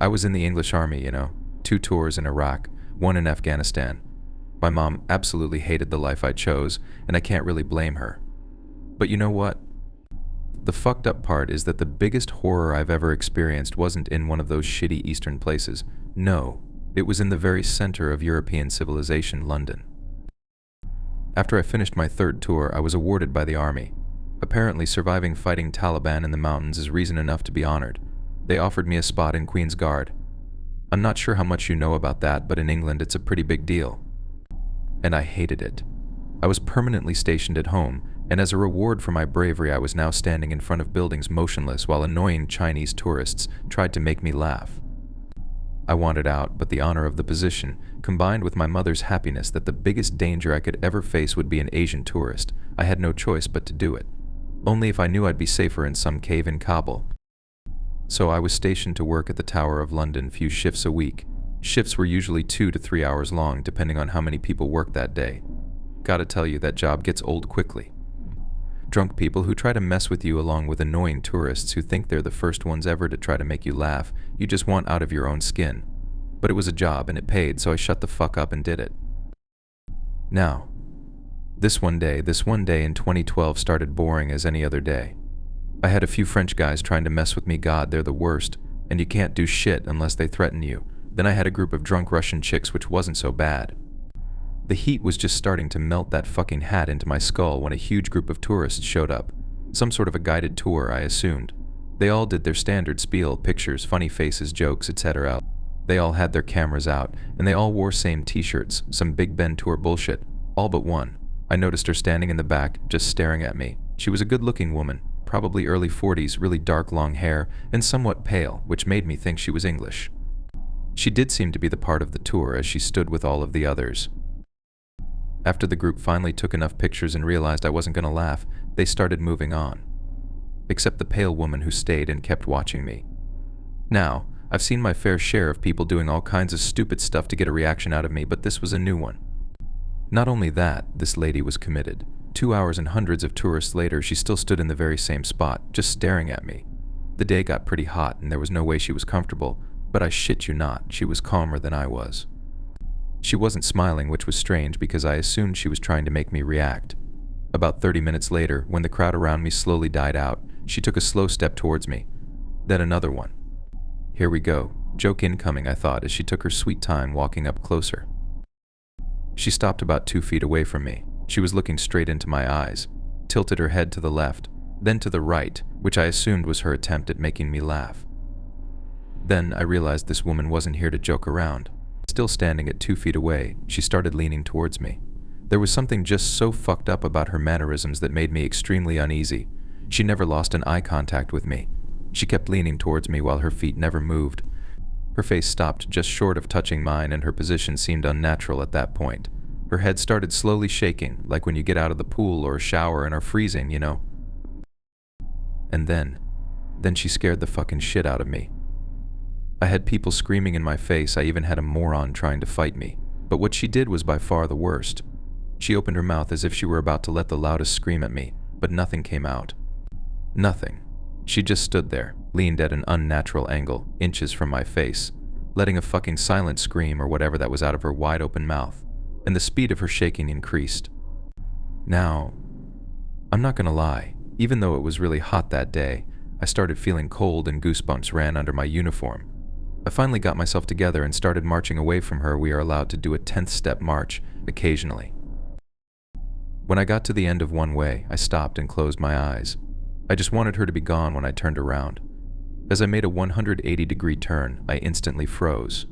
I was in the English Army, 2 tours in Iraq, one in Afghanistan. My mom absolutely hated the life I chose, and I can't really blame her. But you know what? The fucked up part is that the biggest horror I've ever experienced wasn't in one of those shitty eastern places. No, it was in the very center of European civilization, London. After I finished my 3rd tour, I was awarded by the army. Apparently, surviving fighting Taliban in the mountains is reason enough to be honored. They offered me a spot in Queen's Guard. I'm not sure how much you know about that, but in England it's a pretty big deal. And I hated it. I was permanently stationed at home, and as a reward for my bravery I was now standing in front of buildings motionless while annoying Chinese tourists tried to make me laugh. I wanted out, but the honor of the position, combined with my mother's happiness that the biggest danger I could ever face would be an Asian tourist, I had no choice but to do it. Only if I knew I'd be safer in some cave in Kabul. So I was stationed to work at the Tower of London few shifts a week. Shifts were usually 2 to 3 hours long, depending on how many people worked that day. Gotta tell you, that job gets old quickly. Drunk people who try to mess with you along with annoying tourists who think they're the first ones ever to try to make you laugh, you just want out of your own skin. But it was a job and it paid, so I shut the fuck up and did it. Now, this one day in 2012 started boring as any other day. I had a few French guys trying to mess with me. God, they're the worst, and you can't do shit unless they threaten you. Then I had a group of drunk Russian chicks, which wasn't so bad. The heat was just starting to melt that fucking hat into my skull when a huge group of tourists showed up. Some sort of a guided tour, I assumed. They all did their standard spiel, pictures, funny faces, jokes, etc. They all had their cameras out, and they all wore same t-shirts, some Big Ben tour bullshit. All but one. I noticed her standing in the back, just staring at me. She was a good-looking woman, probably early 40s, really dark long hair, and somewhat pale, which made me think she was English. She did seem to be the part of the tour as she stood with all of the others. After the group finally took enough pictures and realized I wasn't gonna laugh, they started moving on. Except the pale woman who stayed and kept watching me. Now, I've seen my fair share of people doing all kinds of stupid stuff to get a reaction out of me, but this was a new one. Not only that, this lady was committed. 2 hours and hundreds of tourists later, she still stood in the very same spot, just staring at me. The day got pretty hot and there was no way she was comfortable, but I shit you not, she was calmer than I was. She wasn't smiling, which was strange because I assumed she was trying to make me react. About 30 minutes later, when the crowd around me slowly died out, she took a slow step towards me. Then another one. Here we go. Joke incoming, I thought, as she took her sweet time walking up closer. She stopped about 2 feet away from me. She was looking straight into my eyes, tilted her head to the left, then to the right, which I assumed was her attempt at making me laugh. Then I realized this woman wasn't here to joke around. Still standing at 2 feet away, she started leaning towards me. There was something just so fucked up about her mannerisms that made me extremely uneasy. She never lost an eye contact with me. She kept leaning towards me while her feet never moved. Her face stopped just short of touching mine, and her position seemed unnatural at that point. Her head started slowly shaking, like when you get out of the pool or a shower and are freezing, And then she scared the fucking shit out of me. I had people screaming in my face, I even had a moron trying to fight me. But what she did was by far the worst. She opened her mouth as if she were about to let the loudest scream at me, but nothing came out. Nothing. She just stood there, leaned at an unnatural angle, inches from my face, letting a fucking silent scream or whatever that was out of her wide open mouth, and the speed of her shaking increased. Now, I'm not gonna lie, even though it was really hot that day, I started feeling cold and goosebumps ran under my uniform. I finally got myself together and started marching away from her. We are allowed to do a 10th step march, occasionally. When I got to the end of one way, I stopped and closed my eyes. I just wanted her to be gone when I turned around. As I made a 180-degree turn, I instantly froze.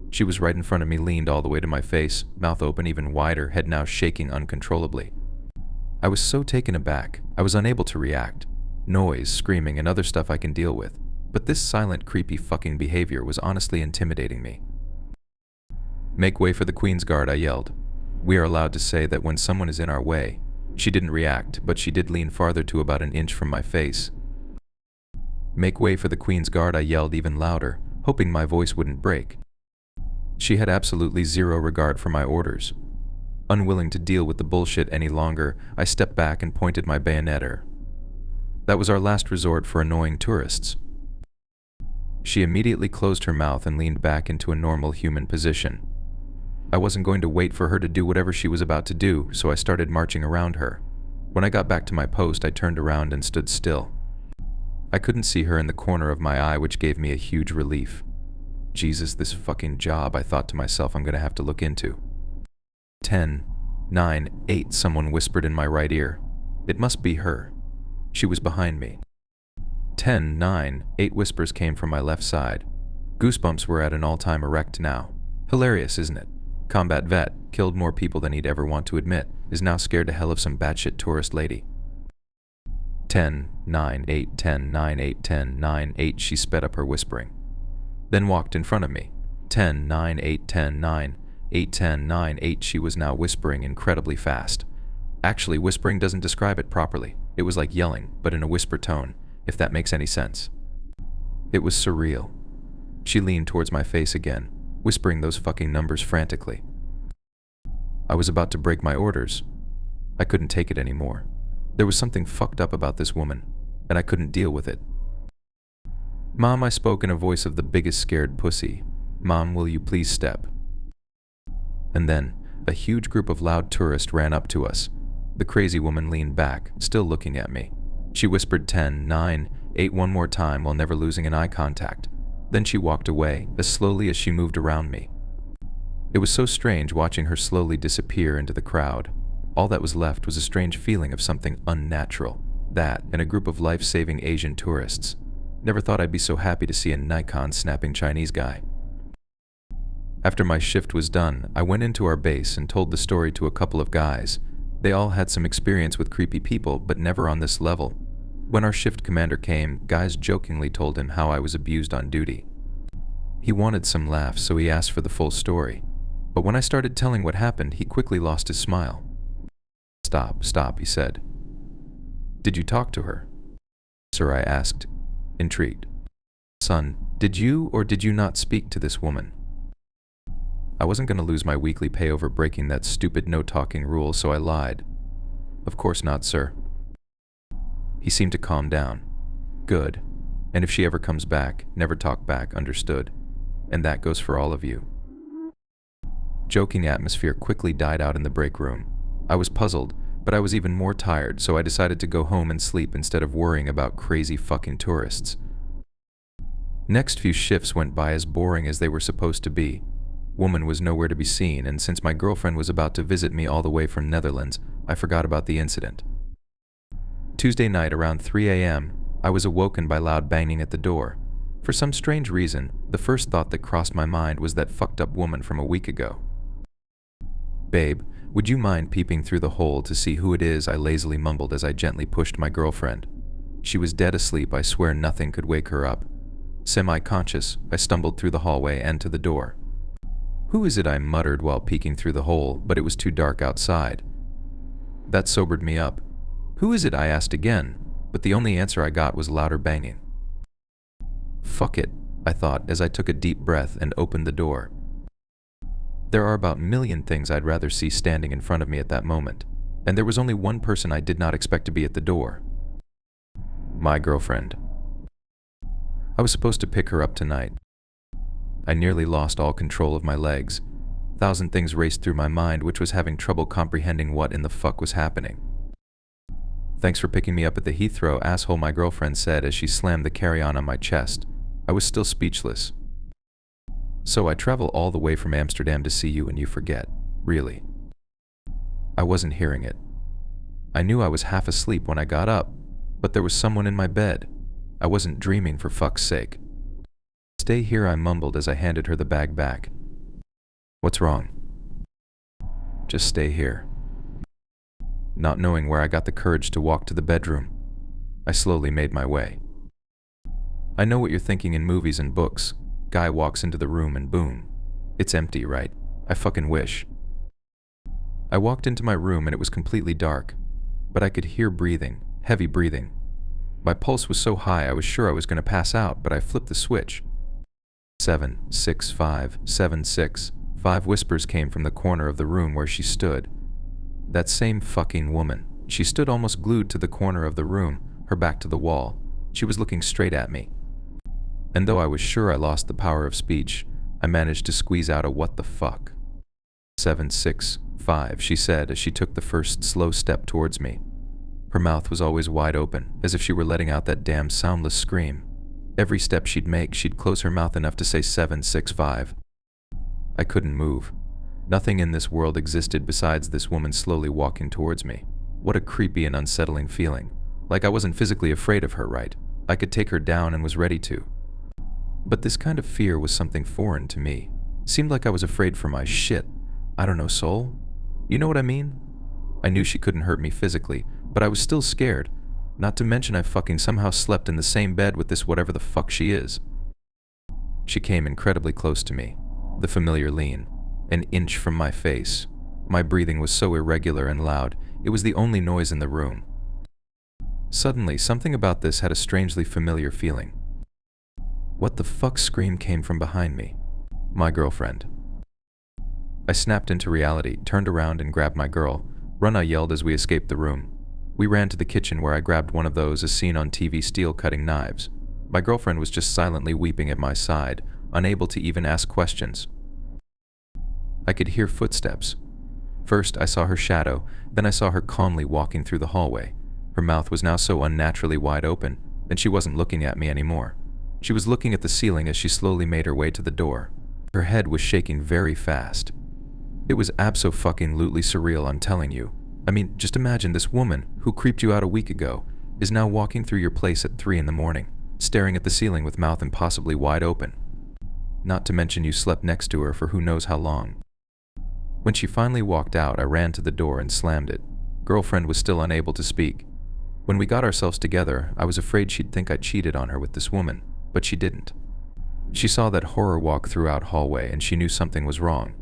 She was right in front of me, leaned all the way to my face, mouth open even wider, head now shaking uncontrollably. I was so taken aback, I was unable to react. Noise, screaming, and other stuff I can deal with. But this silent, creepy fucking behavior was honestly intimidating me. "Make way for the Queen's Guard," I yelled. We are allowed to say that when someone is in our way. She didn't react, but she did lean farther to about an inch from my face. "Make way for the Queen's Guard," I yelled even louder, hoping my voice wouldn't break. She had absolutely zero regard for my orders. Unwilling to deal with the bullshit any longer, I stepped back and pointed my bayonet at her. That was our last resort for annoying tourists. She immediately closed her mouth and leaned back into a normal human position. I wasn't going to wait for her to do whatever she was about to do, so I started marching around her. When I got back to my post, I turned around and stood still. I couldn't see her in the corner of my eye, which gave me a huge relief. Jesus, this fucking job, I thought to myself, I'm gonna have to look into. 10, 9, 8, someone whispered in my right ear. It must be her. She was behind me. 10, 9, 8 whispers came from my left side. Goosebumps were at an all-time erect now. Hilarious, isn't it? Combat vet, killed more people than he'd ever want to admit, is now scared to hell of some batshit tourist lady. 10, 9, 8, 10, 9, 8, 10, 9, 8, she sped up her whispering. Then walked in front of me. 10, 9, 8, 10, 9, 8, 10, 9, 8, she was now whispering incredibly fast. Actually, whispering doesn't describe it properly. It was like yelling, but in a whisper tone, if that makes any sense. It was surreal. She leaned towards my face again, whispering those fucking numbers frantically. I was about to break my orders. I couldn't take it anymore. There was something fucked up about this woman, and I couldn't deal with it. Mom, I spoke in a voice of the biggest scared pussy. Mom, will you please step? And then, a huge group of loud tourists ran up to us. The crazy woman leaned back, still looking at me. She whispered 10, 9, 8 one more time while never losing an eye contact. Then she walked away, as slowly as she moved around me. It was so strange watching her slowly disappear into the crowd. All that was left was a strange feeling of something unnatural. That, and a group of life-saving Asian tourists. Never thought I'd be so happy to see a Nikon snapping Chinese guy. After my shift was done, I went into our base and told the story to a couple of guys. They all had some experience with creepy people, but never on this level. When our shift commander came, guys jokingly told him how I was abused on duty. He wanted some laughs, so he asked for the full story. But when I started telling what happened, he quickly lost his smile. Stop, stop, he said. Did you talk to her? Sir, I asked, intrigued. Son, did you or did you not speak to this woman? I wasn't going to lose my weekly pay over breaking that stupid no-talking rule, so I lied. Of course not, sir. He seemed to calm down. Good. And if she ever comes back, never talk back, understood? And that goes for all of you. Joking atmosphere quickly died out in the break room. I was puzzled, but I was even more tired, so I decided to go home and sleep instead of worrying about crazy fucking tourists. Next few shifts went by as boring as they were supposed to be. Woman was nowhere to be seen, and since my girlfriend was about to visit me all the way from Netherlands, I forgot about the incident. Tuesday night around 3 a.m., I was awoken by loud banging at the door. For some strange reason, the first thought that crossed my mind was that fucked up woman from a week ago. Babe, would you mind peeping through the hole to see who it is? I lazily mumbled as I gently pushed my girlfriend. She was dead asleep. I swear nothing could wake her up. Semi-conscious, I stumbled through the hallway and to the door. Who is it? I muttered while peeking through the hole, but it was too dark outside. That sobered me up. Who is it? I asked again, but the only answer I got was louder banging. Fuck it, I thought as I took a deep breath and opened the door. There are about a million things I'd rather see standing in front of me at that moment, and there was only one person I did not expect to be at the door. My girlfriend. I was supposed to pick her up tonight. I nearly lost all control of my legs. 1,000 things raced through my mind, which was having trouble comprehending what in the fuck was happening. Thanks for picking me up at the Heathrow, asshole, my girlfriend said as she slammed the carry-on my chest. I was still speechless. So I travel all the way from Amsterdam to see you and you forget, really. I wasn't hearing it. I knew I was half asleep when I got up, but there was someone in my bed. I wasn't dreaming, for fuck's sake. Stay here, I mumbled as I handed her the bag back. What's wrong? Just stay here. Not knowing where I got the courage to walk to the bedroom, I slowly made my way. I know what you're thinking in movies and books. Guy walks into the room and boom. It's empty, right? I fucking wish. I walked into my room and it was completely dark, but I could hear breathing, heavy breathing. My pulse was so high I was sure I was going to pass out, but I flipped the switch. 7, 6, 5, 7, 6. 5 whispers came from the corner of the room where she stood. That same fucking woman. She stood almost glued to the corner of the room, her back to the wall. She was looking straight at me. and though I was sure I lost the power of speech, I managed to squeeze out a "what the fuck." 765, she said as she took the first slow step towards me. Her mouth was always wide open, as if she were letting out that damn soundless scream. Every step she'd make, she'd close her mouth enough to say 765. I couldn't move. Nothing in this world existed besides this woman slowly walking towards me. What a creepy and unsettling feeling. Like I wasn't physically afraid of her, right? I could take her down and was ready to. But this kind of fear was something foreign to me. Seemed like I was afraid for my shit. I don't know, soul? You know what I mean? I knew she couldn't hurt me physically, but I was still scared. Not to mention I fucking somehow slept in the same bed with this whatever the fuck she is. She came incredibly close to me. The familiar lean. An inch from my face. My breathing was so irregular and loud, it was the only noise in the room. Suddenly, something about this had a strangely familiar feeling. What the fuck scream came from behind me? My girlfriend. I snapped into reality, turned around and grabbed my girl. "Run," I yelled as we escaped the room. We ran to the kitchen where I grabbed one of those as seen on TV steel-cutting knives. My girlfriend was just silently weeping at my side, unable to even ask questions. I could hear footsteps. First, I saw her shadow, then I saw her calmly walking through the hallway. Her mouth was now so unnaturally wide open, and she wasn't looking at me anymore. She was looking at the ceiling as she slowly made her way to the door. Her head was shaking very fast. It was abso-fucking-lutely surreal, I'm telling you. I mean, just imagine this woman, who creeped you out a week ago, is now walking through your place at 3 in the morning, staring at the ceiling with mouth impossibly wide open. Not to mention you slept next to her for who knows how long. When she finally walked out, I ran to the door and slammed it. Girlfriend was still unable to speak. When we got ourselves together, I was afraid she'd think I cheated on her with this woman, but she didn't. She saw that horror walk throughout hallway and she knew something was wrong.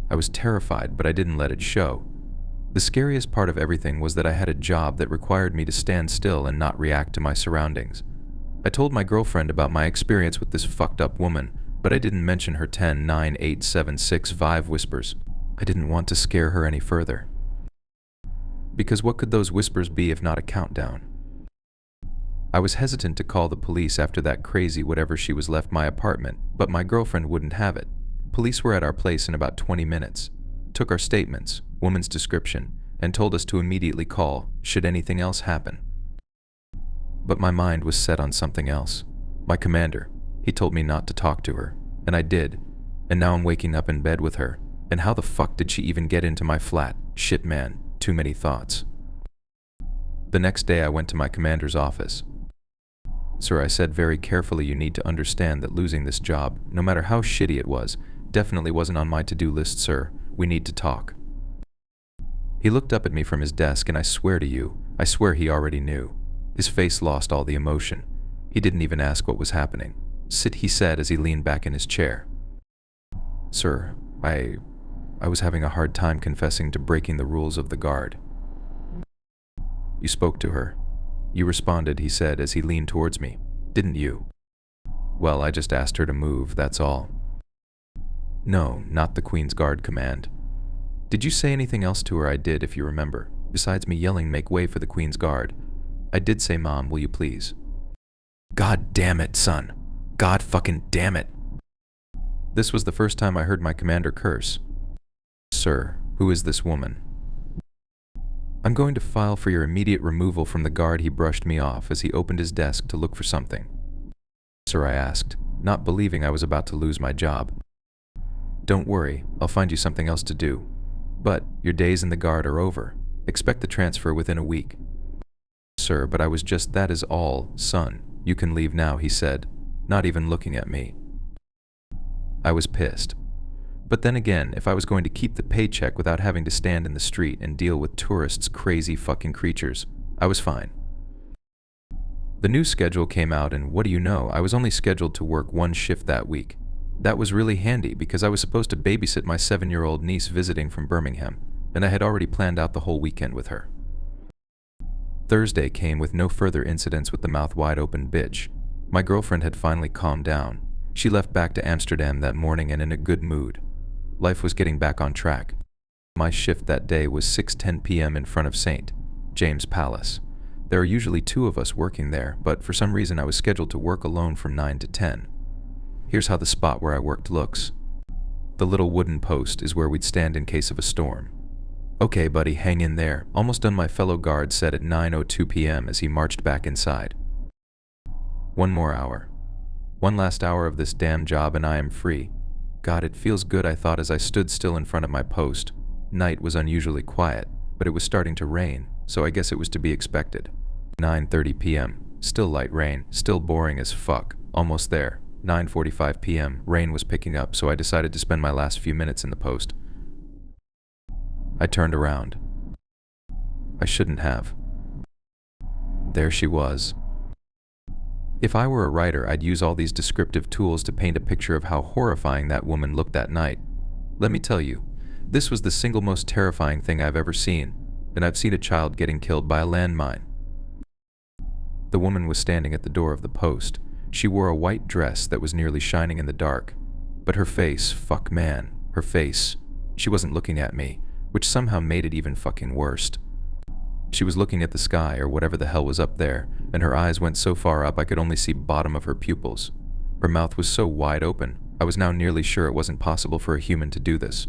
I was terrified, but I didn't let it show. The scariest part of everything was that I had a job that required me to stand still and not react to my surroundings. I told my girlfriend about my experience with this fucked up woman, but I didn't mention her 10, 9, 8, 7, 6, 5 whispers. I didn't want to scare her any further. Because what could those whispers be if not a countdown? I was hesitant to call the police after that crazy whatever she was left my apartment, but my girlfriend wouldn't have it. Police were at our place in about 20 minutes, took our statements, woman's description, and told us to immediately call should anything else happen. But my mind was set on something else. My commander, he told me not to talk to her, and I did, and now I'm waking up in bed with her, and how the fuck did she even get into my flat? Shit man, too many thoughts. The next day I went to my commander's office. "Sir," I said very carefully, "you need to understand that losing this job, no matter how shitty it was, definitely wasn't on my to-do list, sir. We need to talk." He looked up at me from his desk, and I swear to you, I swear he already knew. His face lost all the emotion. He didn't even ask what was happening. "Sit," he said as he leaned back in his chair. "Sir, I was having a hard time confessing to breaking the rules of the guard." "You spoke to her. You responded," he said as he leaned towards me. "Didn't you?" "Well, I just asked her to move, that's all." "No, not the Queen's Guard command." "Did you say anything else to her?" "I did, if you remember. Besides me yelling, 'Make way for the Queen's Guard.' I did say, 'Mom, will you please?'" "God damn it, son. God fucking damn it." This was the first time I heard my commander curse. "Sir, who is this woman?" "I'm going to file for your immediate removal from the guard." He brushed me off as he opened his desk to look for something. "Sir," I asked, not believing I was about to lose my job. "Don't worry, I'll find you something else to do. But your days in the guard are over. Expect the transfer within a week." "Sir, but I was just..." "That is all, son. You can leave now," he said, not even looking at me. I was pissed. But then again, if I was going to keep the paycheck without having to stand in the street and deal with tourists, crazy fucking creatures, I was fine. The new schedule came out, and what do you know, I was only scheduled to work 1 shift that week. That was really handy because I was supposed to babysit my 7-year-old niece visiting from Birmingham, and I had already planned out the whole weekend with her. Thursday came with no further incidents with the mouth wide open bitch. My girlfriend had finally calmed down. She left back to Amsterdam that morning and in a good mood. Life was getting back on track. My shift that day was 6:10 p.m. in front of St. James Palace. There are usually 2 of us working there, but for some reason I was scheduled to work alone from 9 to 10. Here's how the spot where I worked looks. The little wooden post is where we'd stand in case of a storm. "Okay, buddy, hang in there. Almost done," my fellow guard said at 9:02 p.m. as he marched back inside. One more hour. One last hour of this damn job and I am free. God, it feels good, I thought as I stood still in front of my post. Night was unusually quiet, but it was starting to rain, so I guess it was to be expected. 9:30 p.m. Still light rain, still boring as fuck. Almost there. 9:45 p.m. Rain was picking up, so I decided to spend my last few minutes in the post. I turned around. I shouldn't have. There she was. If I were a writer, I'd use all these descriptive tools to paint a picture of how horrifying that woman looked that night. Let me tell you, this was the single most terrifying thing I've ever seen, and I've seen a child getting killed by a landmine. The woman was standing at the door of the post. She wore a white dress that was nearly shining in the dark. But her face, fuck man, her face. She wasn't looking at me, which somehow made it even fucking worse. She was looking at the sky or whatever the hell was up there, and her eyes went so far up I could only see bottom of her pupils. Her mouth was so wide open, I was now nearly sure it wasn't possible for a human to do this.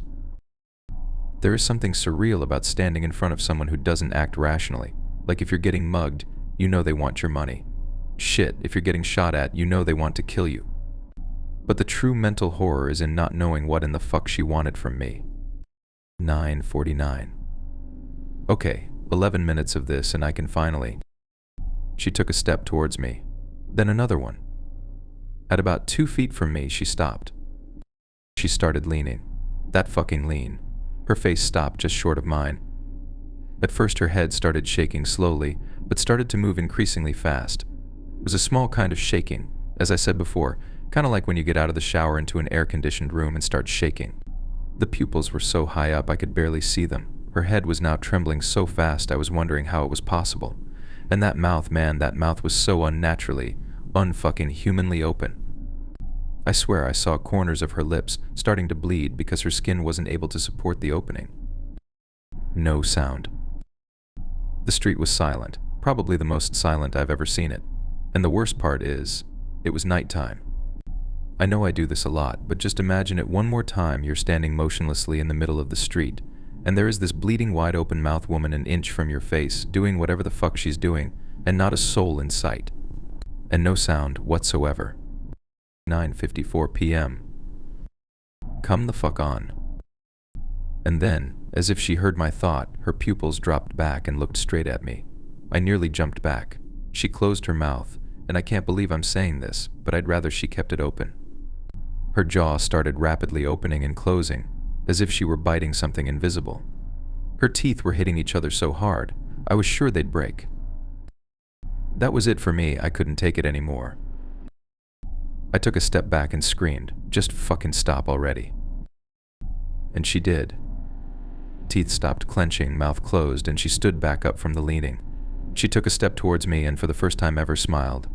There is something surreal about standing in front of someone who doesn't act rationally. Like if you're getting mugged, you know they want your money. Shit, if you're getting shot at, you know they want to kill you. But the true mental horror is in not knowing what in the fuck she wanted from me. 9:49. Okay, 11 minutes of this and I can finally... She took a step towards me, then another one. At about 2 feet from me, she stopped. She started leaning. That fucking lean. Her face stopped just short of mine. At first her head started shaking slowly, but started to move increasingly fast. It was a small kind of shaking, as I said before, kind of like when you get out of the shower into an air-conditioned room and start shaking. The pupils were so high up I could barely see them. Her head was now trembling so fast I was wondering how it was possible. And that mouth, man, that mouth was so unnaturally, unfucking humanly open. I swear I saw corners of her lips starting to bleed because her skin wasn't able to support the opening. No sound. The street was silent, probably the most silent I've ever seen it. And the worst part is, it was nighttime. I know I do this a lot, but just imagine it one more time. You're standing motionlessly in the middle of the street, and there is this bleeding wide open mouth woman an inch from your face, doing whatever the fuck she's doing, and not a soul in sight. And no sound whatsoever. 9:54 p.m. Come the fuck on. And then, as if she heard my thought, her pupils dropped back and looked straight at me. I nearly jumped back. She closed her mouth, and I can't believe I'm saying this, but I'd rather she kept it open. Her jaw started rapidly opening and closing, as if she were biting something invisible. Her teeth were hitting each other so hard, I was sure they'd break. That was it for me. I couldn't take it anymore. I took a step back and screamed, "Just fucking stop already." And she did. Teeth stopped clenching, mouth closed, and she stood back up from the leaning. She took a step towards me and for the first time ever smiled.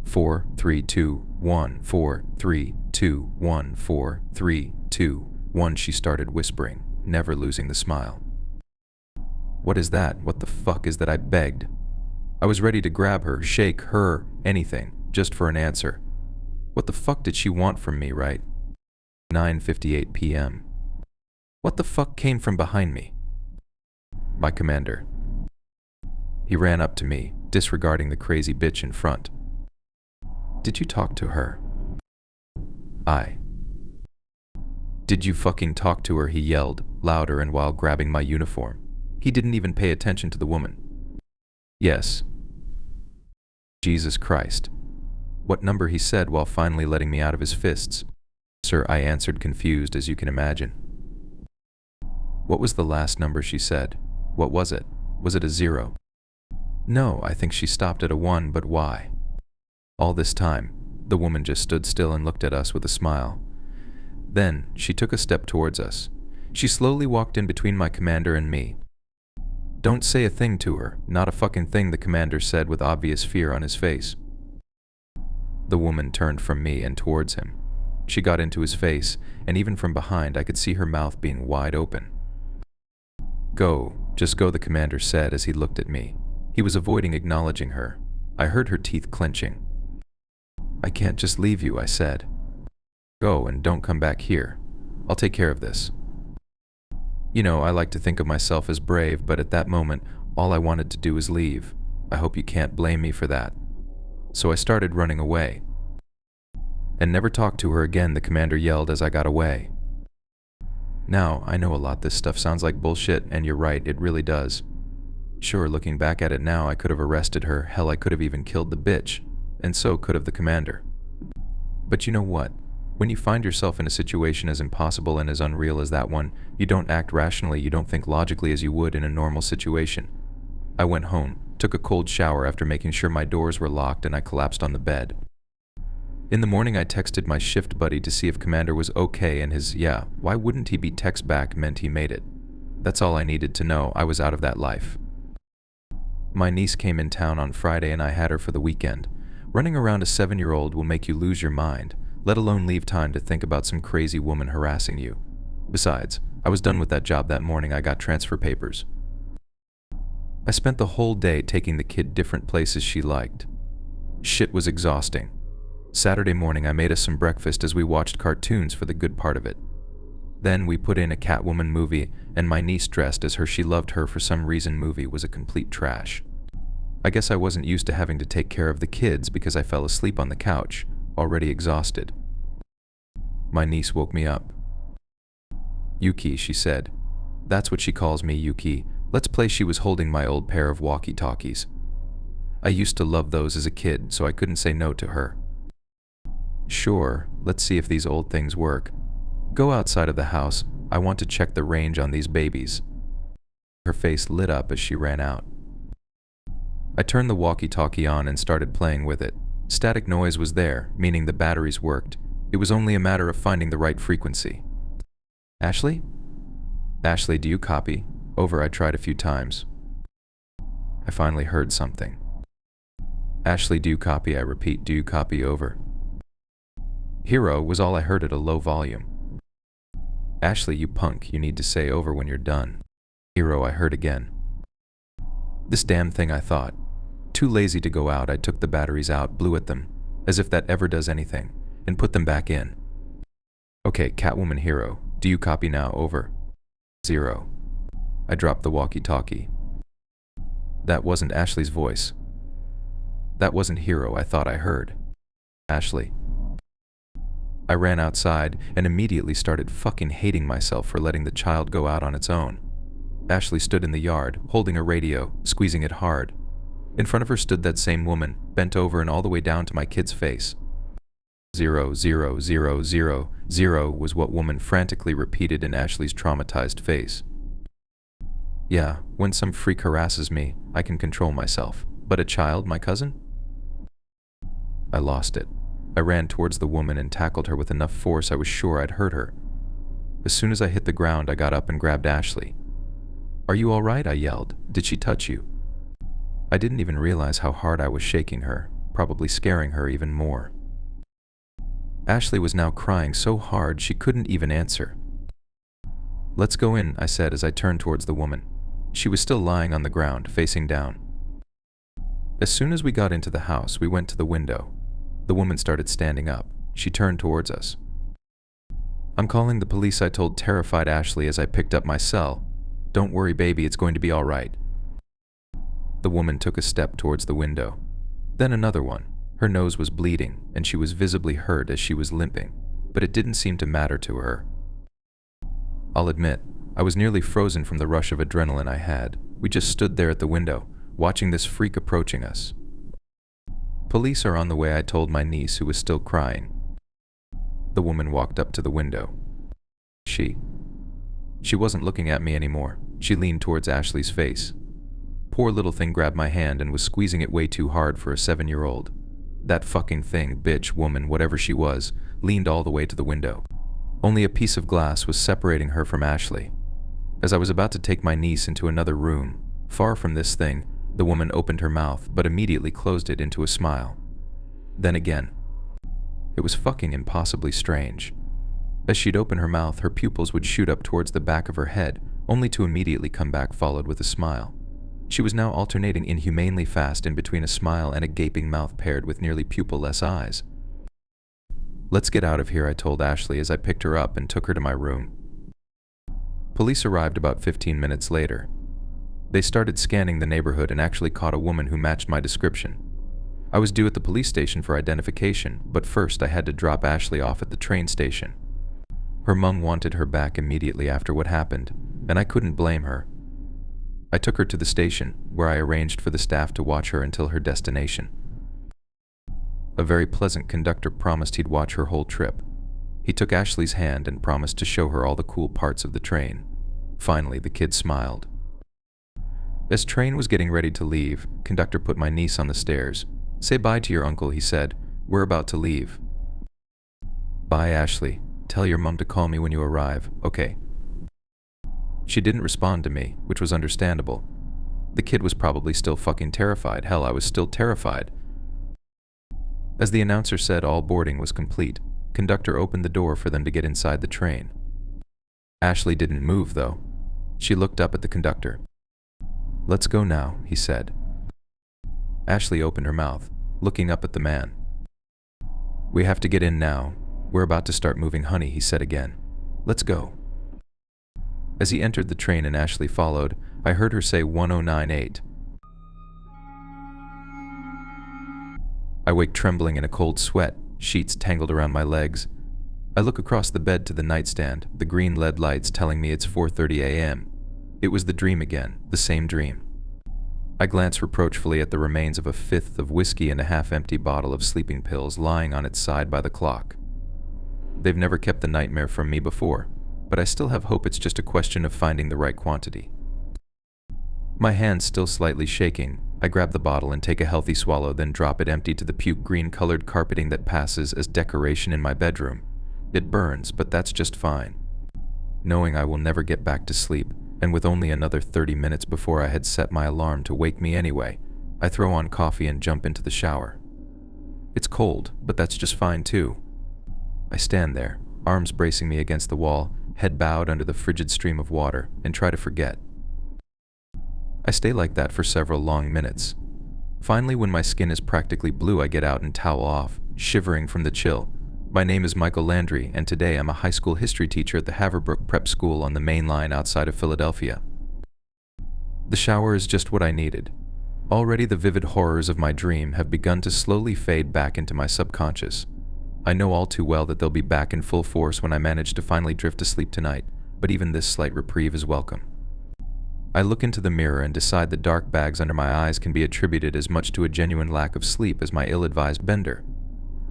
4, 3, 2, 1, 4, 3, 2, 1, 4, 3, 2, 1, she started whispering, never losing the smile. What is that? What the fuck is that? I begged. I was ready to grab her, shake her, anything, just for an answer. What the fuck did she want from me, right? 9:58 p.m. What the fuck came from behind me? My commander. He ran up to me, disregarding the crazy bitch in front. Did you talk to her? Did you fucking talk to her? He yelled, louder and while grabbing my uniform. He didn't even pay attention to the woman. Yes. Jesus Christ. What number? He said while finally letting me out of his fists. Sir, I answered, confused as you can imagine. What was the last number? She said. What was it? Was it a 0? No, I think she stopped at a 1, but why? All this time, the woman just stood still and looked at us with a smile. Then, she took a step towards us. She slowly walked in between my commander and me. Don't say a thing to her, not a fucking thing, the commander said with obvious fear on his face. The woman turned from me and towards him. She got into his face, and even from behind I could see her mouth being wide open. Go, just go, the commander said as he looked at me. He was avoiding acknowledging her. I heard her teeth clenching. "I can't just leave you," I said. "Go and don't come back here. I'll take care of this." You know, I like to think of myself as brave, but at that moment, all I wanted to do was leave. I hope you can't blame me for that. So I started running away. "And never talk to her again," the commander yelled as I got away. Now, I know a lot this stuff sounds like bullshit, and you're right, it really does. Sure, looking back at it now, I could have arrested her, hell, I could have even killed the bitch, and so could have the commander. But you know what? When you find yourself in a situation as impossible and as unreal as that one, you don't act rationally, you don't think logically as you would in a normal situation. I went home, took a cold shower after making sure my doors were locked, and I collapsed on the bed. In the morning, I texted my shift buddy to see if Commander was okay, and his "yeah, why wouldn't he be" text back meant he made it. That's all I needed to know. I was out of that life. My niece came in town on Friday and I had her for the weekend. Running around a 7-year-old will make you lose your mind, let alone leave time to think about some crazy woman harassing you. Besides, I was done with that job that morning. I got transfer papers. I spent the whole day taking the kid different places she liked. Shit was exhausting. Saturday morning, I made us some breakfast as we watched cartoons for the good part of it. Then we put in a Catwoman movie, and my niece dressed as her She Loved Her for Some Reason movie was a complete trash. I guess I wasn't used to having to take care of the kids because I fell asleep on the couch, already exhausted. My niece woke me up. "Yuki," she said. That's what she calls me, Yuki. Let's play. She was holding my old pair of walkie-talkies. I used to love those as a kid, so I couldn't say no to her. "Sure, let's see if these old things work. Go outside of the house. I want to check the range on these babies." Her face lit up as she ran out. I turned the walkie-talkie on and started playing with it. Static noise was there, meaning the batteries worked. It was only a matter of finding the right frequency. "Ashley? Ashley, do you copy?" Over. I tried a few times. I finally heard something. "Ashley, do you copy?" I repeat, "Do you copy?" Over. "Hero" was all I heard at a low volume. "Ashley, you punk, you need to say over when you're done." "Hero," I heard again. This damn thing, I thought. Too lazy to go out, I took the batteries out, blew at them, as if that ever does anything, and put them back in. "Okay, Catwoman, Hero, do you copy now?" Over. 0. I dropped the walkie-talkie. That wasn't Ashley's voice. That wasn't Hero I thought I heard. Ashley. I ran outside and immediately started fucking hating myself for letting the child go out on its own. Ashley stood in the yard, holding a radio, squeezing it hard. In front of her stood that same woman, bent over and all the way down to my kid's face. 0, 0, 0, 0, 0 was what woman frantically repeated in Ashley's traumatized face. Yeah, when some freak harasses me, I can control myself. But a child, my cousin? I lost it. I ran towards the woman and tackled her with enough force I was sure I'd hurt her. As soon as I hit the ground, I got up and grabbed Ashley. "Are you all right?" I yelled. "Did she touch you?" I didn't even realize how hard I was shaking her, probably scaring her even more. Ashley was now crying so hard she couldn't even answer. "Let's go in," I said as I turned towards the woman. She was still lying on the ground, facing down. As soon as we got into the house, we went to the window. The woman started standing up. She turned towards us. "I'm calling the police," I told terrified Ashley as I picked up my cell. "Don't worry, baby, it's going to be all right." The woman took a step towards the window. Then another one. Her nose was bleeding, and she was visibly hurt as she was limping, but it didn't seem to matter to her. I'll admit, I was nearly frozen from the rush of adrenaline I had. We just stood there at the window, watching this freak approaching us. "Police are on the way," I told my niece, who was still crying. The woman walked up to the window. She wasn't looking at me anymore. She leaned towards Ashley's face. Poor little thing grabbed my hand and was squeezing it way too hard for a 7-year-old. That fucking thing, bitch, woman, whatever she was, leaned all the way to the window. Only a piece of glass was separating her from Ashley. As I was about to take my niece into another room, far from this thing, the woman opened her mouth but immediately closed it into a smile. Then again. It was fucking impossibly strange. As she'd open her mouth, her pupils would shoot up towards the back of her head, only to immediately come back followed with a smile. She was now alternating inhumanely fast in between a smile and a gaping mouth paired with nearly pupil-less eyes. "Let's get out of here," I told Ashley as I picked her up and took her to my room. Police arrived about 15 minutes later. They started scanning the neighborhood and actually caught a woman who matched my description. I was due at the police station for identification, but first I had to drop Ashley off at the train station. Her mom wanted her back immediately after what happened, and I couldn't blame her. I took her to the station, where I arranged for the staff to watch her until her destination. A very pleasant conductor promised he'd watch her whole trip. He took Ashley's hand and promised to show her all the cool parts of the train. Finally, the kid smiled. As train was getting ready to leave, conductor put my niece on the stairs. "Say bye to your uncle," he said. "We're about to leave." "Bye, Ashley. Tell your mom to call me when you arrive, okay?" She didn't respond to me, which was understandable. The kid was probably still fucking terrified. Hell, I was still terrified. As the announcer said all boarding was complete, conductor opened the door for them to get inside the train. Ashley didn't move, though. She looked up at the conductor. "Let's go now," he said. Ashley opened her mouth, looking up at the man. "We have to get in now. We're about to start moving, honey," he said again. "Let's go." As he entered the train and Ashley followed, I heard her say 1098. I wake trembling in a cold sweat, sheets tangled around my legs. I look across the bed to the nightstand, the green LED lights telling me it's 4:30 a.m. It was the dream again, the same dream. I glance reproachfully at the remains of a fifth of whiskey and a half-empty bottle of sleeping pills lying on its side by the clock. They've never kept the nightmare from me before, but I still have hope it's just a question of finding the right quantity. My hands still slightly shaking, I grab the bottle and take a healthy swallow, then drop it empty to the puke green-colored carpeting that passes as decoration in my bedroom. It burns, but that's just fine. Knowing I will never get back to sleep, and with only another 30 minutes before I had set my alarm to wake me anyway, I throw on coffee and jump into the shower. It's cold, but that's just fine too. I stand there, arms bracing me against the wall, head bowed under the frigid stream of water, and try to forget. I stay like that for several long minutes. Finally, when my skin is practically blue, I get out and towel off, shivering from the chill. My name is Michael Landry, and today I'm a high school history teacher at the Haverbrook Prep School on the main line outside of Philadelphia. The shower is just what I needed. Already the vivid horrors of my dream have begun to slowly fade back into my subconscious. I know all too well that they'll be back in full force when I manage to finally drift to sleep tonight, but even this slight reprieve is welcome. I look into the mirror and decide the dark bags under my eyes can be attributed as much to a genuine lack of sleep as my ill-advised bender.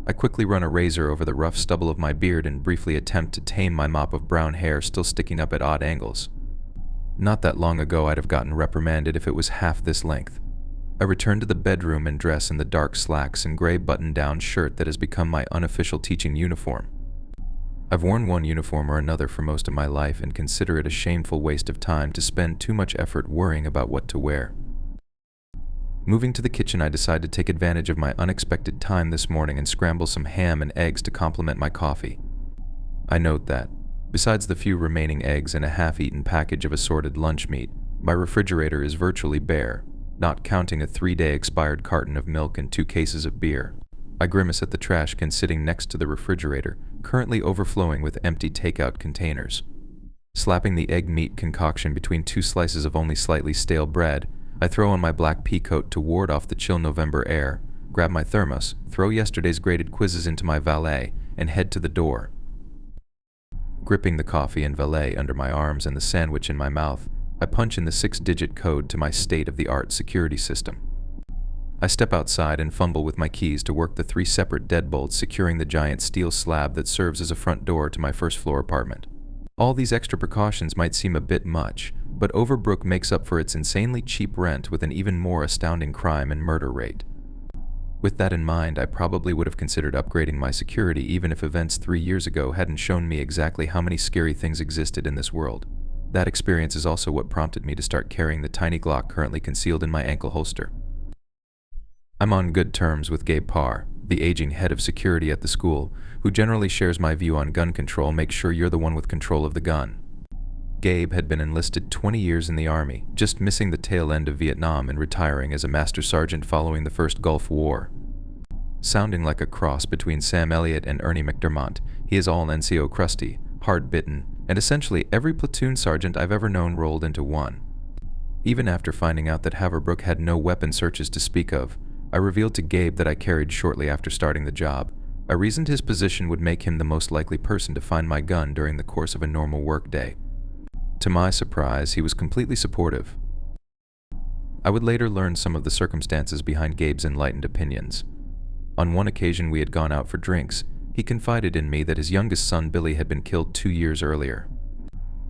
I quickly run a razor over the rough stubble of my beard and briefly attempt to tame my mop of brown hair still sticking up at odd angles. Not that long ago I'd have gotten reprimanded if it was half this length. I return to the bedroom and dress in the dark slacks and gray button-down shirt that has become my unofficial teaching uniform. I've worn one uniform or another for most of my life and consider it a shameful waste of time to spend too much effort worrying about what to wear. Moving to the kitchen, I decide to take advantage of my unexpected time this morning and scramble some ham and eggs to complement my coffee. I note that, besides the few remaining eggs and a half-eaten package of assorted lunch meat, my refrigerator is virtually bare, not counting a 3-day expired carton of milk and 2 cases of beer. I grimace at the trash can sitting next to the refrigerator, currently overflowing with empty takeout containers. Slapping the egg meat concoction between 2 slices of only slightly stale bread, I throw on my black pea coat to ward off the chill November air, grab my thermos, throw yesterday's graded quizzes into my valet, and head to the door. Gripping the coffee and valet under my arms and the sandwich in my mouth, I punch in the 6-digit code to my state-of-the-art security system. I step outside and fumble with my keys to work the 3 separate deadbolts securing the giant steel slab that serves as a front door to my first-floor apartment. All these extra precautions might seem a bit much, but Overbrook makes up for its insanely cheap rent with an even more astounding crime and murder rate. With that in mind, I probably would have considered upgrading my security even if events 3 years ago hadn't shown me exactly how many scary things existed in this world. That experience is also what prompted me to start carrying the tiny Glock currently concealed in my ankle holster. I'm on good terms with Gabe Parr, the aging head of security at the school, who generally shares my view on gun control. Make sure you're the one with control of the gun. Gabe had been enlisted 20 years in the Army, just missing the tail end of Vietnam and retiring as a master sergeant following the first Gulf War. Sounding like a cross between Sam Elliott and Ernie McDermott, he is all NCO crusty, hard-bitten, and essentially every platoon sergeant I've ever known rolled into one. Even after finding out that Haverbrook had no weapon searches to speak of, I revealed to Gabe that I carried shortly after starting the job. I reasoned his position would make him the most likely person to find my gun during the course of a normal workday. To my surprise, he was completely supportive. I would later learn some of the circumstances behind Gabe's enlightened opinions. On one occasion we had gone out for drinks. He confided in me that his youngest son Billy had been killed 2 years earlier.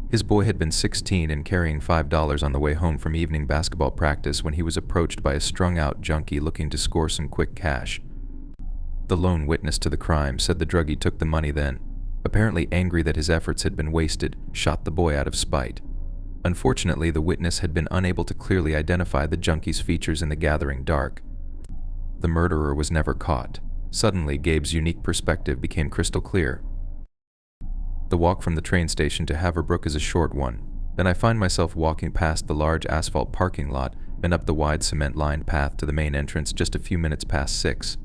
His boy had been 16 and carrying $5 on the way home from evening basketball practice when he was approached by a strung-out junkie looking to score some quick cash. The lone witness to the crime said the druggie took the money then, apparently angry that his efforts had been wasted, shot the boy out of spite. Unfortunately, the witness had been unable to clearly identify the junkie's features in the gathering dark. The murderer was never caught. Suddenly, Gabe's unique perspective became crystal clear. The walk from the train station to Haverbrook is a short one. Then I find myself walking past the large asphalt parking lot and up the wide cement-lined path to the main entrance just a few minutes past 6.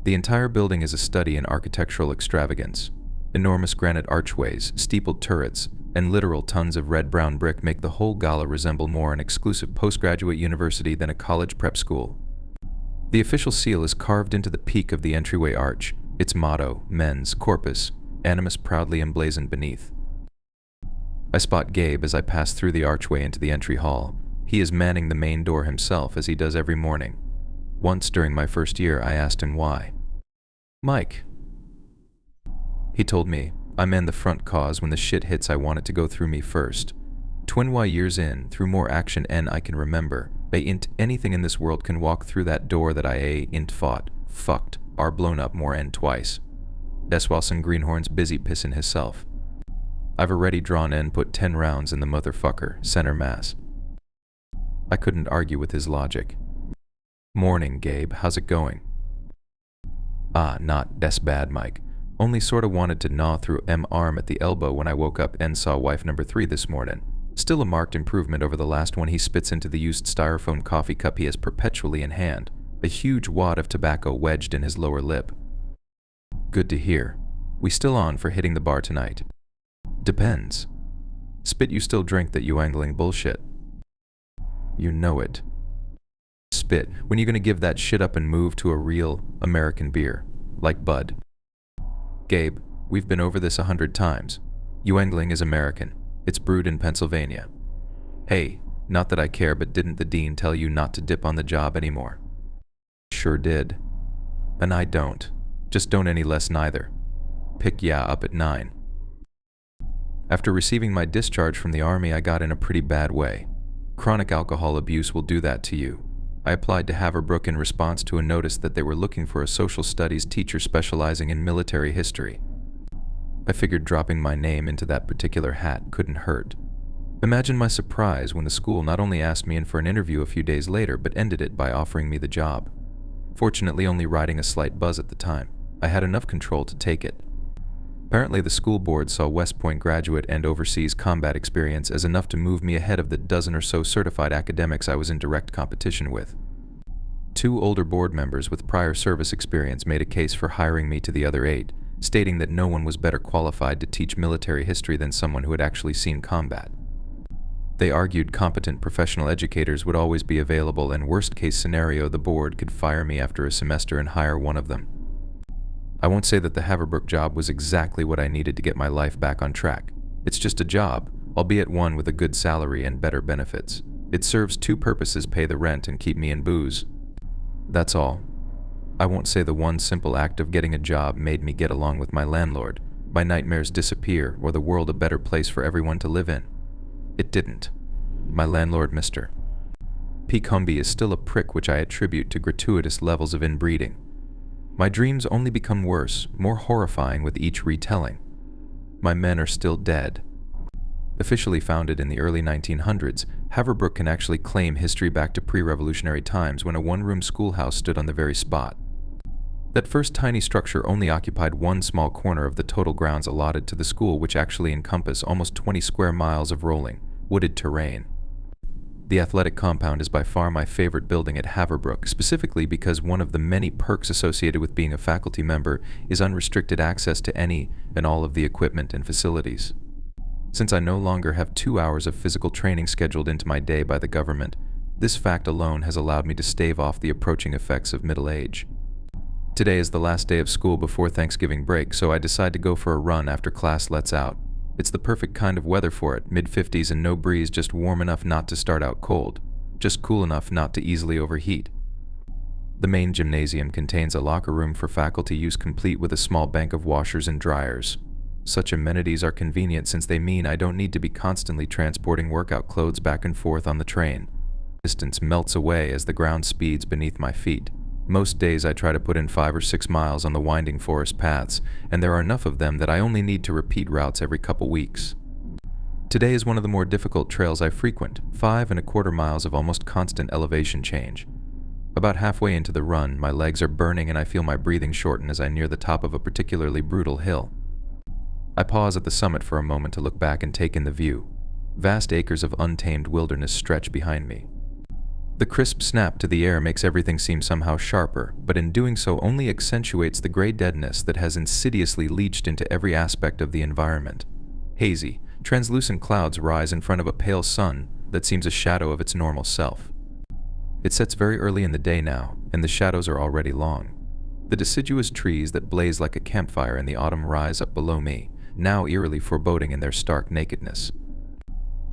The entire building is a study in architectural extravagance. Enormous granite archways, steepled turrets, and literal tons of red-brown brick make the whole gala resemble more an exclusive postgraduate university than a college prep school. The official seal is carved into the peak of the entryway arch, its motto, Mens Corpus, Animus proudly emblazoned beneath. I spot Gabe as I pass through the archway into the entry hall. He is manning the main door himself as he does every morning. Once during my first year, I asked him why. "Mike." He told me, "I man the front cause when the shit hits I want it to go through me first. 20 years in, through more action N I can remember, they ain't anything in this world can walk through that door that I ain't fought, fucked, or blown up more N twice. That's while some greenhorn's busy pissin' hisself. I've already drawn and put 10 rounds in the motherfucker, center mass." I couldn't argue with his logic. "Morning, Gabe, how's it going?" "Ah, not des bad, Mike. Only sorta wanted to gnaw through arm at the elbow when I woke up and saw wife number 3 this morning. Still a marked improvement over the last one." He spits into the used styrofoam coffee cup he has perpetually in hand, a huge wad of tobacco wedged in his lower lip. "Good to hear. We still on for hitting the bar tonight?" "Depends." "Spit, you still drink that you angling bullshit?" "You know it." "Spit, when you gonna give that shit up and move to a real American beer, like Bud?" "Gabe, we've been over this 100 times. Yuengling is American. It's brewed in Pennsylvania." "Hey, not that I care, but didn't the dean tell you not to dip on the job anymore?" "Sure did." "And I don't. Just don't any less neither. Pick ya up at 9. After receiving my discharge from the Army, I got in a pretty bad way. Chronic alcohol abuse will do that to you. I applied to Haverbrook in response to a notice that they were looking for a social studies teacher specializing in military history. I figured dropping my name into that particular hat couldn't hurt. Imagine my surprise when the school not only asked me in for an interview a few days later, but ended it by offering me the job. Fortunately, only riding a slight buzz at the time, I had enough control to take it. Apparently, the school board saw West Point graduate and overseas combat experience as enough to move me ahead of the dozen or so certified academics I was in direct competition with. 2 older board members with prior service experience made a case for hiring me to the other 8, stating that no one was better qualified to teach military history than someone who had actually seen combat. They argued competent professional educators would always be available, and worst-case scenario, the board could fire me after a semester and hire one of them. I won't say that the Haverbrook job was exactly what I needed to get my life back on track. It's just a job, albeit one with a good salary and better benefits. It serves 2 purposes: pay the rent and keep me in booze. That's all. I won't say the one simple act of getting a job made me get along with my landlord, my nightmares disappear, or the world a better place for everyone to live in. It didn't. My landlord, Mr. P. Cumby, is still a prick, which I attribute to gratuitous levels of inbreeding. My dreams only become worse, more horrifying with each retelling. My men are still dead. Officially founded in the early 1900s, Haverbrook can actually claim history back to pre-revolutionary times when a one-room schoolhouse stood on the very spot. That first tiny structure only occupied one small corner of the total grounds allotted to the school, which actually encompass almost 20 square miles of rolling, wooded terrain. The athletic compound is by far my favorite building at Haverbrook, specifically because one of the many perks associated with being a faculty member is unrestricted access to any and all of the equipment and facilities. Since I no longer have 2 hours of physical training scheduled into my day by the government, this fact alone has allowed me to stave off the approaching effects of middle age. Today is the last day of school before Thanksgiving break, so I decide to go for a run after class lets out. It's the perfect kind of weather for it, mid-50s and no breeze, just warm enough not to start out cold, just cool enough not to easily overheat. The main gymnasium contains a locker room for faculty use, complete with a small bank of washers and dryers. Such amenities are convenient since they mean I don't need to be constantly transporting workout clothes back and forth on the train. Distance melts away as the ground speeds beneath my feet. Most days I try to put in 5 or 6 miles on the winding forest paths, and there are enough of them that I only need to repeat routes every couple weeks. Today is one of the more difficult trails I frequent, 5¼ miles of almost constant elevation change. About halfway into the run, my legs are burning and I feel my breathing shorten as I near the top of a particularly brutal hill. I pause at the summit for a moment to look back and take in the view. Vast acres of untamed wilderness stretch behind me. The crisp snap to the air makes everything seem somehow sharper, but in doing so only accentuates the gray deadness that has insidiously leached into every aspect of the environment. Hazy, translucent clouds rise in front of a pale sun that seems a shadow of its normal self. It sets very early in the day now, and the shadows are already long. The deciduous trees that blaze like a campfire in the autumn rise up below me, now eerily foreboding in their stark nakedness.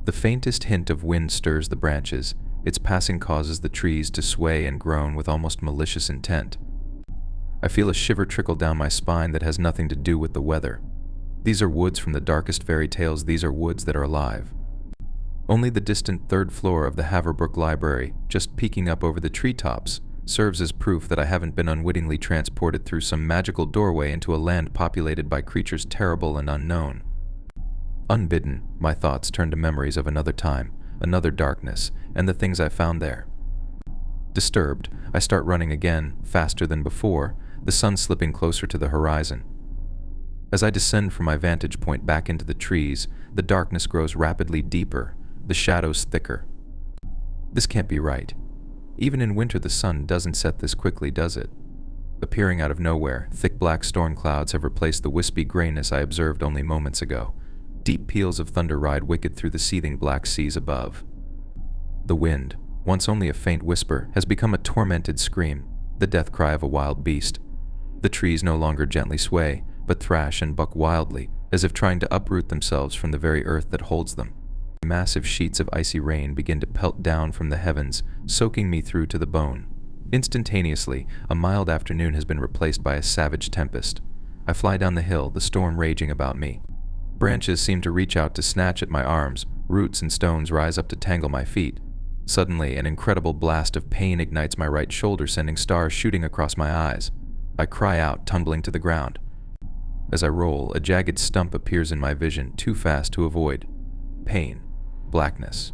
The faintest hint of wind stirs the branches. Its passing causes the trees to sway and groan with almost malicious intent. I feel a shiver trickle down my spine that has nothing to do with the weather. These are woods from the darkest fairy tales. These are woods that are alive. Only the distant 3rd floor of the Haverbrook Library, just peeking up over the treetops, serves as proof that I haven't been unwittingly transported through some magical doorway into a land populated by creatures terrible and unknown. Unbidden, my thoughts turn to memories of another time, another darkness, and the things I found there. Disturbed, I start running again, faster than before, the sun slipping closer to the horizon. As I descend from my vantage point back into the trees, the darkness grows rapidly deeper, the shadows thicker. This can't be right. Even in winter the sun doesn't set this quickly, does it? Appearing out of nowhere, thick black storm clouds have replaced the wispy grayness I observed only moments ago. Deep peals of thunder ride wicked through the seething black seas above. The wind, once only a faint whisper, has become a tormented scream, the death cry of a wild beast. The trees no longer gently sway, but thrash and buck wildly, as if trying to uproot themselves from the very earth that holds them. Massive sheets of icy rain begin to pelt down from the heavens, soaking me through to the bone. Instantaneously, a mild afternoon has been replaced by a savage tempest. I fly down the hill, the storm raging about me. Branches seem to reach out to snatch at my arms, roots and stones rise up to tangle my feet. Suddenly, an incredible blast of pain ignites my right shoulder, sending stars shooting across my eyes. I cry out, tumbling to the ground. As I roll, a jagged stump appears in my vision, too fast to avoid. Pain. Blackness.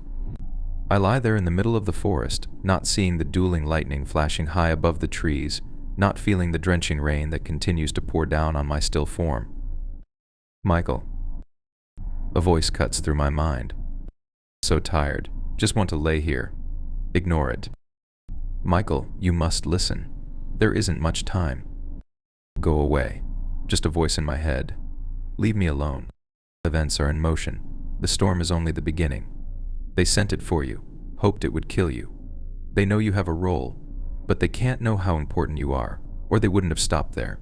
I lie there in the middle of the forest, not seeing the dueling lightning flashing high above the trees, not feeling the drenching rain that continues to pour down on my still form. Michael. A voice cuts through my mind. So tired. Just want to lay here. Ignore it. Michael, you must listen. There isn't much time. Go away. Just a voice in my head. Leave me alone. Events are in motion. The storm is only the beginning. They sent it for you, hoped it would kill you. They know you have a role, but they can't know how important you are, or they wouldn't have stopped there.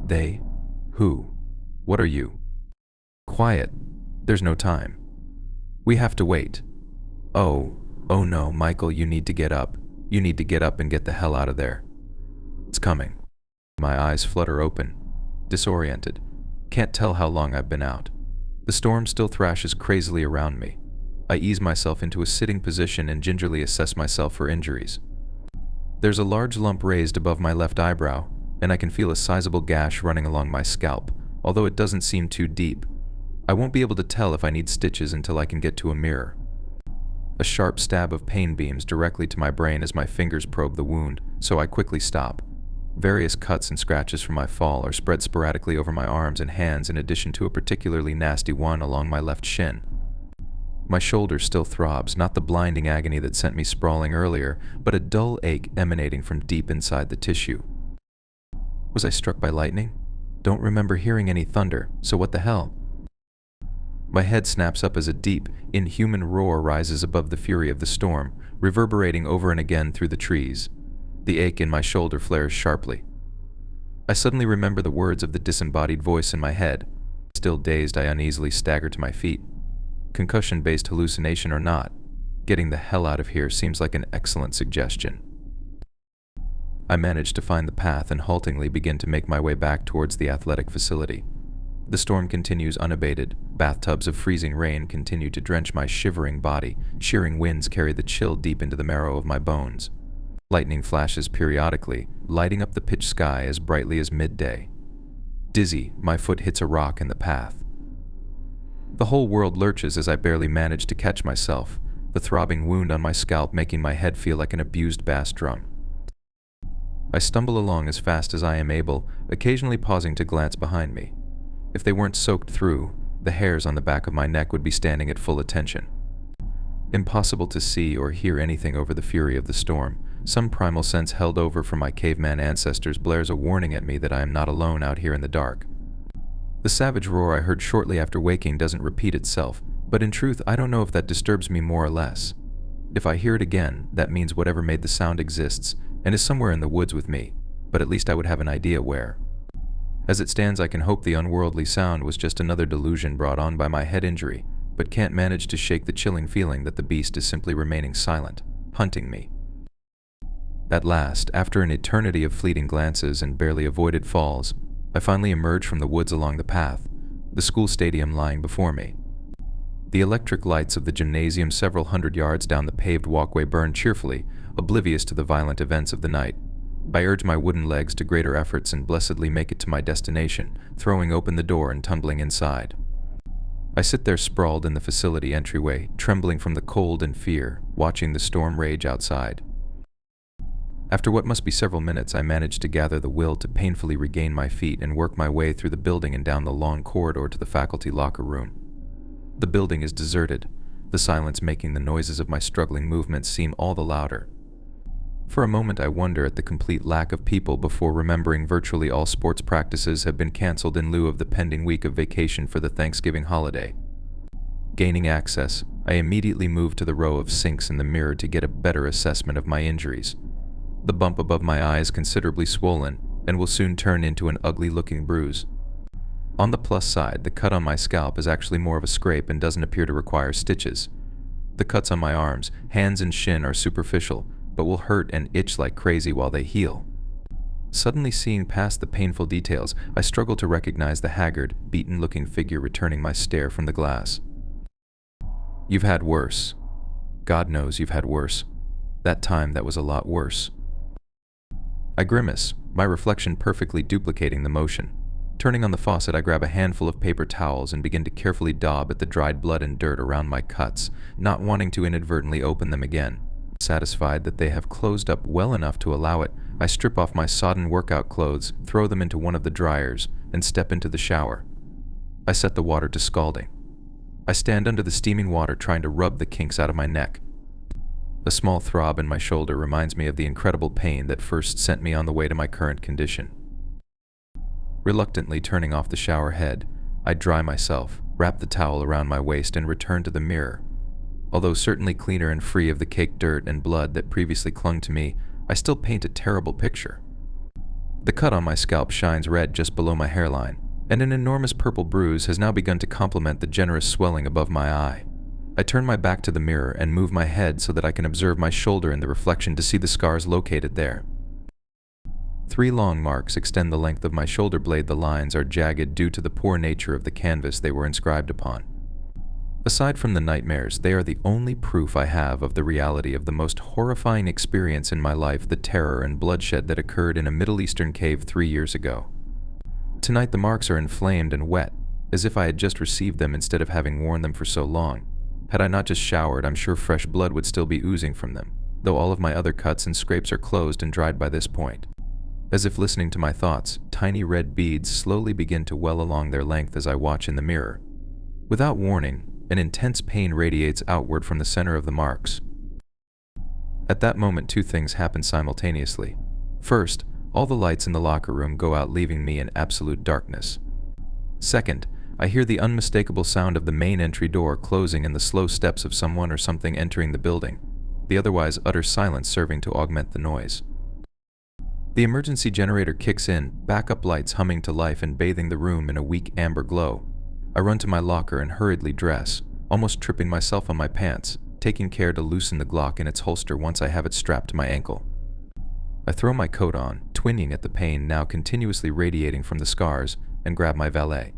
They? Who? What are you? Quiet. There's no time. We have to wait. Oh no, Michael, you need to get up. You need to get up and get the hell out of there. It's coming. My eyes flutter open, disoriented. Can't tell how long I've been out. The storm still thrashes crazily around me. I ease myself into a sitting position and gingerly assess myself for injuries. There's a large lump raised above my left eyebrow, and I can feel a sizable gash running along my scalp, although it doesn't seem too deep. I won't be able to tell if I need stitches until I can get to a mirror. A sharp stab of pain beams directly to my brain as my fingers probe the wound, so I quickly stop. Various cuts and scratches from my fall are spread sporadically over my arms and hands, in addition to a particularly nasty one along my left shin. My shoulder still throbs, not the blinding agony that sent me sprawling earlier, but a dull ache emanating from deep inside the tissue. Was I struck by lightning? Don't remember hearing any thunder, so what the hell? My head snaps up as a deep, inhuman roar rises above the fury of the storm, reverberating over and again through the trees. The ache in my shoulder flares sharply. I suddenly remember the words of the disembodied voice in my head. Still dazed, I uneasily stagger to my feet. Concussion-based hallucination or not, getting the hell out of here seems like an excellent suggestion. I manage to find the path and haltingly begin to make my way back towards the athletic facility. The storm continues unabated. Bathtubs of freezing rain continue to drench my shivering body. Shearing winds carry the chill deep into the marrow of my bones. Lightning flashes periodically, lighting up the pitch sky as brightly as midday. Dizzy, my foot hits a rock in the path. The whole world lurches as I barely manage to catch myself, the throbbing wound on my scalp making my head feel like an abused bass drum. I stumble along as fast as I am able, occasionally pausing to glance behind me. If they weren't soaked through, the hairs on the back of my neck would be standing at full attention. Impossible to see or hear anything over the fury of the storm. Some primal sense held over from my caveman ancestors blares a warning at me that I am not alone out here in the dark. The savage roar I heard shortly after waking doesn't repeat itself, but in truth I don't know if that disturbs me more or less. If I hear it again, that means whatever made the sound exists and is somewhere in the woods with me, but at least I would have an idea where. As it stands, I can hope the unworldly sound was just another delusion brought on by my head injury, but can't manage to shake the chilling feeling that the beast is simply remaining silent, hunting me. At last, after an eternity of fleeting glances and barely avoided falls, I finally emerge from the woods along the path, the school stadium lying before me. The electric lights of the gymnasium several hundred yards down the paved walkway burn cheerfully, oblivious to the violent events of the night. I urge my wooden legs to greater efforts and blessedly make it to my destination, throwing open the door and tumbling inside. I sit there sprawled in the facility entryway, trembling from the cold and fear, watching the storm rage outside. After what must be several minutes, I manage to gather the will to painfully regain my feet and work my way through the building and down the long corridor to the faculty locker room. The building is deserted, the silence making the noises of my struggling movements seem all the louder. For a moment I wonder at the complete lack of people before remembering virtually all sports practices have been canceled in lieu of the pending week of vacation for the Thanksgiving holiday. Gaining access, I immediately move to the row of sinks in the mirror to get a better assessment of my injuries. The bump above my eye is considerably swollen and will soon turn into an ugly-looking bruise. On the plus side, the cut on my scalp is actually more of a scrape and doesn't appear to require stitches. The cuts on my arms, hands, and shin are superficial, but will hurt and itch like crazy while they heal. Suddenly seeing past the painful details, I struggle to recognize the haggard, beaten-looking figure returning my stare from the glass. You've had worse. God knows you've had worse. That time that was a lot worse. I grimace, my reflection perfectly duplicating the motion. Turning on the faucet, I grab a handful of paper towels and begin to carefully daub at the dried blood and dirt around my cuts, not wanting to inadvertently open them again. Satisfied that they have closed up well enough to allow it, I strip off my sodden workout clothes, throw them into one of the dryers, and step into the shower. I set the water to scalding. I stand under the steaming water trying to rub the kinks out of my neck. A small throb in my shoulder reminds me of the incredible pain that first sent me on the way to my current condition. Reluctantly turning off the shower head, I dry myself, wrap the towel around my waist, and return to the mirror. Although certainly cleaner and free of the caked dirt and blood that previously clung to me, I still paint a terrible picture. The cut on my scalp shines red just below my hairline, and an enormous purple bruise has now begun to complement the generous swelling above my eye. I turn my back to the mirror and move my head so that I can observe my shoulder in the reflection to see the scars located there. 3 long marks extend the length of my shoulder blade. The lines are jagged due to the poor nature of the canvas they were inscribed upon. Aside from the nightmares, they are the only proof I have of the reality of the most horrifying experience in my life, the terror and bloodshed that occurred in a Middle Eastern cave 3 years ago. Tonight the marks are inflamed and wet, as if I had just received them instead of having worn them for so long. Had I not just showered, I'm sure fresh blood would still be oozing from them, though all of my other cuts and scrapes are closed and dried by this point. As if listening to my thoughts, tiny red beads slowly begin to well along their length as I watch in the mirror. Without warning, an intense pain radiates outward from the center of the marks. At that moment, two things happen simultaneously. First, all the lights in the locker room go out, leaving me in absolute darkness. Second, I hear the unmistakable sound of the main entry door closing and the slow steps of someone or something entering the building, the otherwise utter silence serving to augment the noise. The emergency generator kicks in, backup lights humming to life and bathing the room in a weak amber glow. I run to my locker and hurriedly dress, almost tripping myself on my pants, taking care to loosen the Glock in its holster once I have it strapped to my ankle. I throw my coat on, twinging at the pain now continuously radiating from the scars, and grab my valet.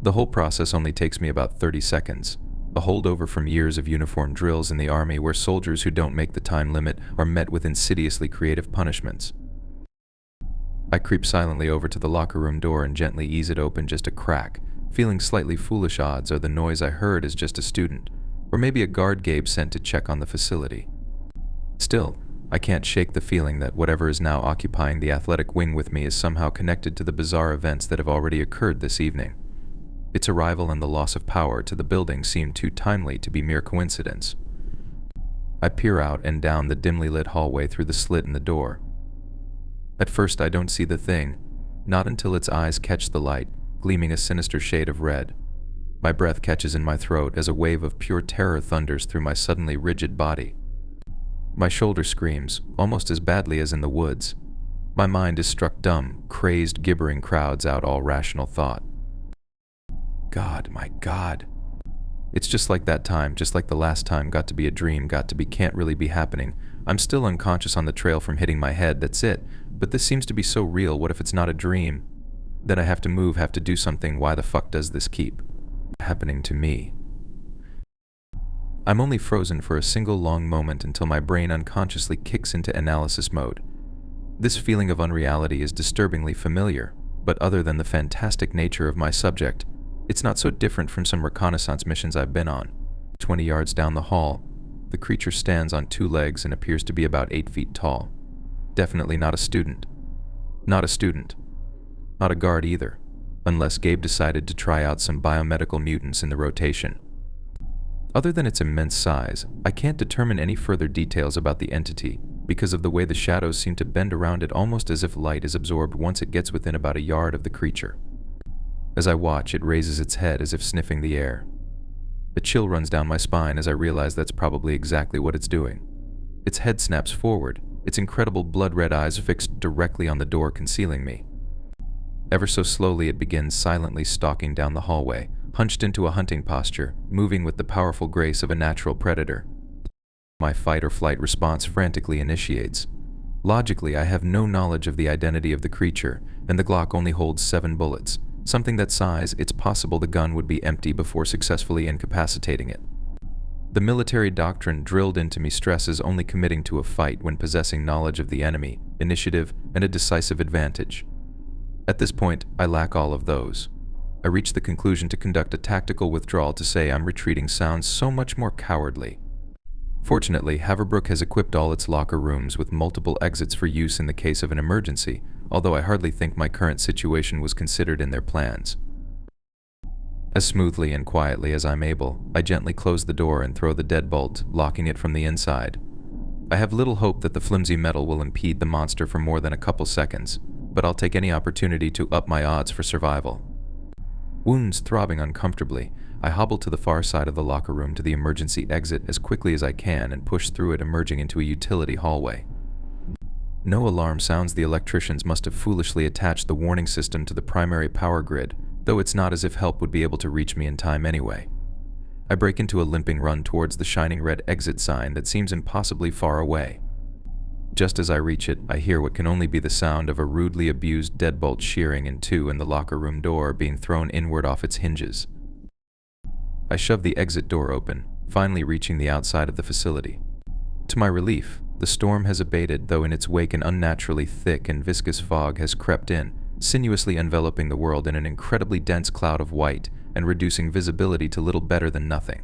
The whole process only takes me about 30 seconds, a holdover from years of uniform drills in the army where soldiers who don't make the time limit are met with insidiously creative punishments. I creep silently over to the locker room door and gently ease it open just a crack, feeling slightly foolish. Odds are the noise I heard is just a student, or maybe a guard Gabe sent to check on the facility. Still, I can't shake the feeling that whatever is now occupying the athletic wing with me is somehow connected to the bizarre events that have already occurred this evening. Its arrival and the loss of power to the building seem too timely to be mere coincidence. I peer out and down the dimly lit hallway through the slit in the door. At first I don't see the thing, not until its eyes catch the light, gleaming a sinister shade of red. My breath catches in my throat as a wave of pure terror thunders through my suddenly rigid body. My shoulder screams, almost as badly as in the woods. My mind is struck dumb, crazed, gibbering crowds out all rational thought. God, my God. It's just like that time, just like the last time. Got to be a dream, got to be, can't really be happening. I'm still unconscious on the trail from hitting my head, that's it. But this seems to be so real. What if it's not a dream? Then I have to move, have to do something. Why the fuck does this keep happening to me? I'm only frozen for a single long moment until my brain unconsciously kicks into analysis mode. This feeling of unreality is disturbingly familiar, but other than the fantastic nature of my subject, it's not so different from some reconnaissance missions I've been on. 20 yards down the hall, the creature stands on two legs and appears to be about 8 feet tall. Definitely not a student. Not a student. Not a guard either, unless Gabe decided to try out some biomedical mutants in the rotation. Other than its immense size, I can't determine any further details about the entity because of the way the shadows seem to bend around it, almost as if light is absorbed once it gets within about a yard of the creature. As I watch, it raises its head as if sniffing the air. A chill runs down my spine as I realize that's probably exactly what it's doing. Its head snaps forward, its incredible blood-red eyes fixed directly on the door concealing me. Ever so slowly it begins silently stalking down the hallway, hunched into a hunting posture, moving with the powerful grace of a natural predator. My fight-or-flight response frantically initiates. Logically, I have no knowledge of the identity of the creature, and the Glock only holds 7 bullets. Something that size, it's possible the gun would be empty before successfully incapacitating it. The military doctrine drilled into me stresses only committing to a fight when possessing knowledge of the enemy, initiative, and a decisive advantage. At this point, I lack all of those. I reach the conclusion to conduct a tactical withdrawal. To say I'm retreating sounds so much more cowardly. Fortunately, Haverbrook has equipped all its locker rooms with multiple exits for use in the case of an emergency, although I hardly think my current situation was considered in their plans. As smoothly and quietly as I'm able, I gently close the door and throw the deadbolt, locking it from the inside. I have little hope that the flimsy metal will impede the monster for more than a couple seconds, but I'll take any opportunity to up my odds for survival. Wounds throbbing uncomfortably, I hobble to the far side of the locker room to the emergency exit as quickly as I can and push through it, emerging into a utility hallway. No alarm sounds. The electricians must have foolishly attached the warning system to the primary power grid, though it's not as if help would be able to reach me in time anyway. I break into a limping run towards the shining red exit sign that seems impossibly far away. Just as I reach it, I hear what can only be the sound of a rudely abused deadbolt shearing in two and the locker room door being thrown inward off its hinges. I shove the exit door open, finally reaching the outside of the facility. To my relief, the storm has abated, though in its wake an unnaturally thick and viscous fog has crept in, sinuously enveloping the world in an incredibly dense cloud of white and reducing visibility to little better than nothing.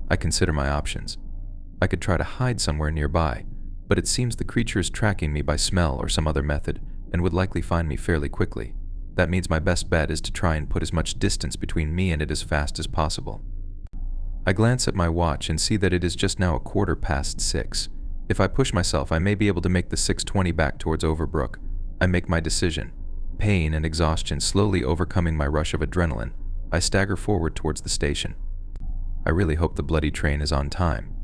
I consider my options. I could try to hide somewhere nearby, but it seems the creature is tracking me by smell or some other method, and would likely find me fairly quickly. That means my best bet is to try and put as much distance between me and it as fast as possible. I glance at my watch and see that it is just now 6:15. If I push myself, I may be able to make the 6:20 back towards Overbrook. I make my decision. Pain and exhaustion slowly overcoming my rush of adrenaline, I stagger forward towards the station. I really hope the bloody train is on time.